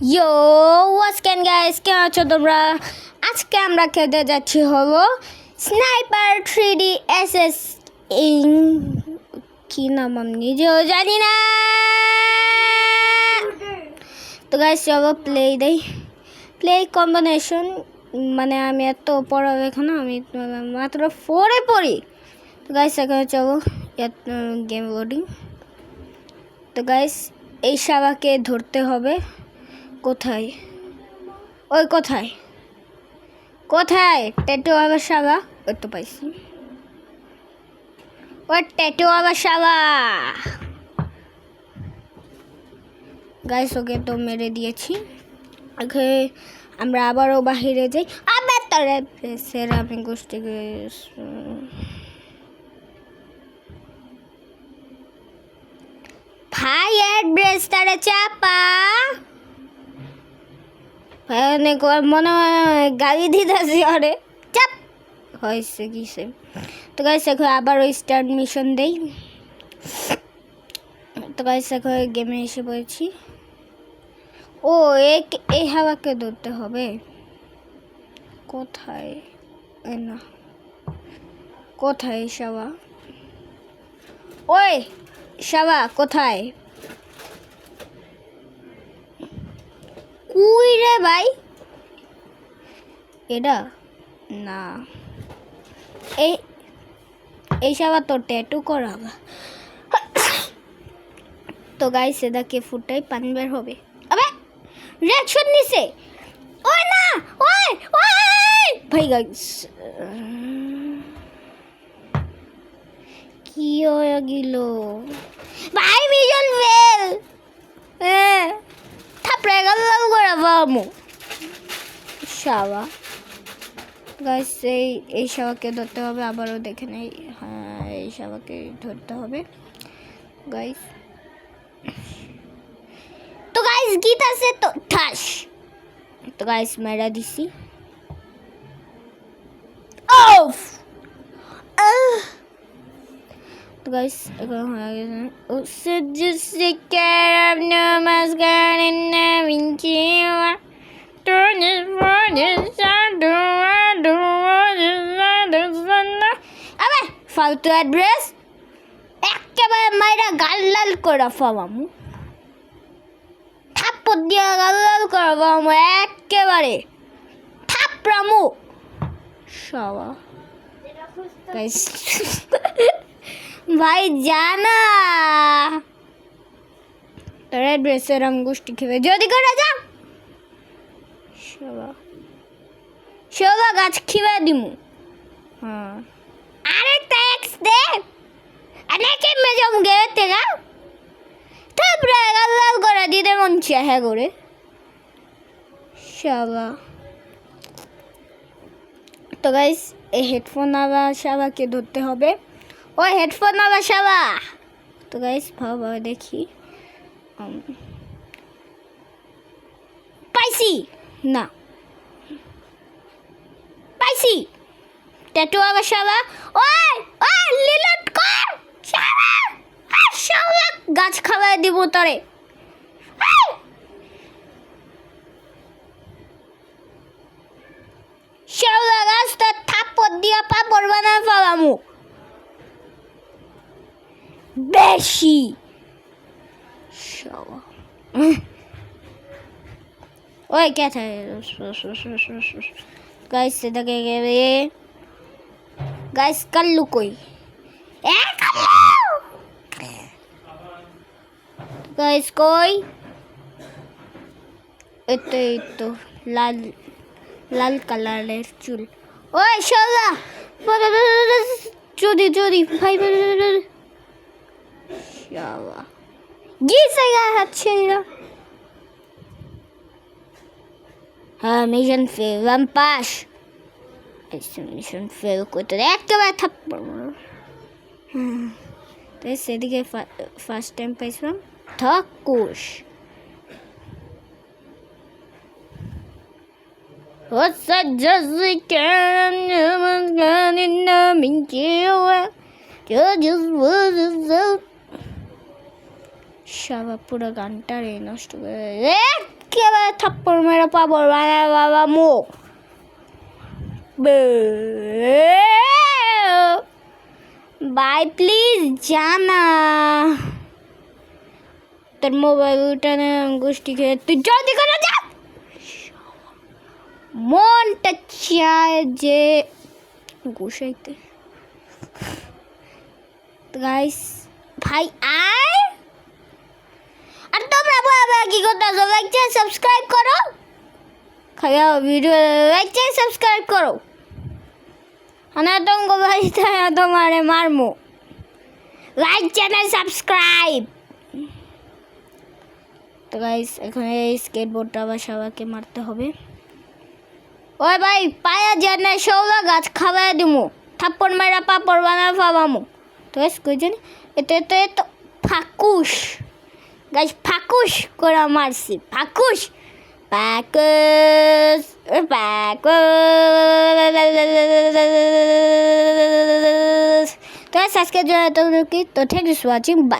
ইয়ো ওয়াসকেন guys, কেমন আছো তোমরা? আজকে আমরা খেলতে যাচ্ছি হলো স্নাইপার 3D SS ইন কি নাম আমি নিজেও জানি না। তো গাইস চলো প্লে কম্বিনেশন, মানে আমি এত পড়ালেখা আমি মাত্র 4-এ পড়ি। তো গাইস এখানে চলো গেম লোডিং। তো গাইস এই শাবাকে ধরতে হবে। কোথায় ওই কোথায় কোথায় ট্যাটু আবার শালা? ওই তো পাইছি, ওই ট্যাটু আবার শালা। গাইস ওকে তো মেরে দিয়েছি। ওকে আমরা আবারও বাহিরে যাই। আবার তারে প্রেসের আমি গোষ্ঠী ভাই অ্যাড্রেস তারে চাপা অনেক মনে হয় গাড়ি দিতেছি আরে চাপ হয়েছে কিসে। তো গাইস এখন আবার ওই স্টার্ট মিশন দেই। তো গাইস এখন গেমে এসে পড়েছি। ও এই হাওয়াকে ধরতে হবে। কোথায় না কোথায় শাবা? ওই শাবা কোথায়? কুই রে ভাই, এটা না এই শাবা তো ট্যাটু করাবা। তো গাইস এদাকে ফুটাই পানি বের হবে। আবে রিঅ্যাকশন নিছে। ওই না ওই ওই ভাই গাইস কি হয়ে গেল ভাই? Mission fail. থাপড়ে গেল করে বামু শাবা। গাইস এই শাবাকে ধরতে হবে। আবারও দেখে নেই। হ্যাঁ এই শাবাকে ধরতে হবে গাইস। তো গাইস গীত আছে তো ঠাস। তো গাইস মেরা দিছি। অফ তো গাইস এখন হয়ে গেছে। ও সে কার নমস্কার না মিঞ্চিওয়া আবে ফালতু অ্যাড্রেস একেবারে মাইরা গাল লাল করে ফামামু। থাপ্পড় দিয়া গাল লাল করে ফামামু একেবারে থাপড়ামু সবা। গাইস ভাই জানা তোর অ্যাড্রেসের গোষ্ঠী খেবে যদি করে যা শোভা গাছ খিবা দিমু। হ্যাঁ আরে ট্যাক্স দে অনেকে মেজম গেতে গা তারপরে লাল করে দিতে মন চাহে করে শাবা। তো গাইস এই হেডফোন আবার শাবাকে ধরতে হবে। ওই হেডফোন আবার শাবা। তো গাইস ভাবা দেখি পাইছি না পাইছি ট্যাটু আবার শালা। ওই ওই লিলট কর শালা শালা গাছ খাওয়াই দিব তরে। শালা গাছ তো থাপ্পড় দিয়া পাপড় বানায় ফেলামু বেশি শালা। ওই কে থাকে গাইস সেটাকে গেবে গাইস কাল্লু কই এ কাল্লু গাইস কই? এই তো লাল লাল কালারের চুল। ওই শালা যদি ভাই শালা গিসে গা হচ্ছে এরা। হ্যাঁ মিশন ফেল আমি পাস। মিশন ফেল করতে একেবারে থাপ্পড় তাই সেদিকে ফার্স্ট টাইম পাইছিলাম থাকুস। শাবা পুরো গানটা রে নষ্ট করে একেবারে থাপ্পড় মেরে পাবো বানা বাবা মো বাই প্লিজ জানা তোর মোবাইল উঠানে গোষ্ঠী খেয়ে তুই জলদি করে যা মনটা চায় যে গোসাইতে গাইস ভাই আয় আর তোমরা বাবা কি করতেছো লাইক চ্যানেল সাবস্ক্রাইব করো খাওয়া ভিডিও লাইক চ্যানেল সাবস্ক্রাইব করো আনা তোমাকে ভাই তোমারে মারমু লাইক চ্যানেল সাবস্ক্রাইব তো গাইস এখন এই স্কেটবোর্ডটা আবার সবাইকে মারতে হবে ওই ভাই পায়া জানে শৌলা গাছ খাওয়াই দিমু থাপ্পড় মেরা পাপড় বানা ফাবামু তো গাইস কই জানি এতে ফাকুশ গাইস ফাকুশ করে মারছি ফাকুশ ফাকুশ ফাকুশ তো আজকের জন্য তো thank you for watching by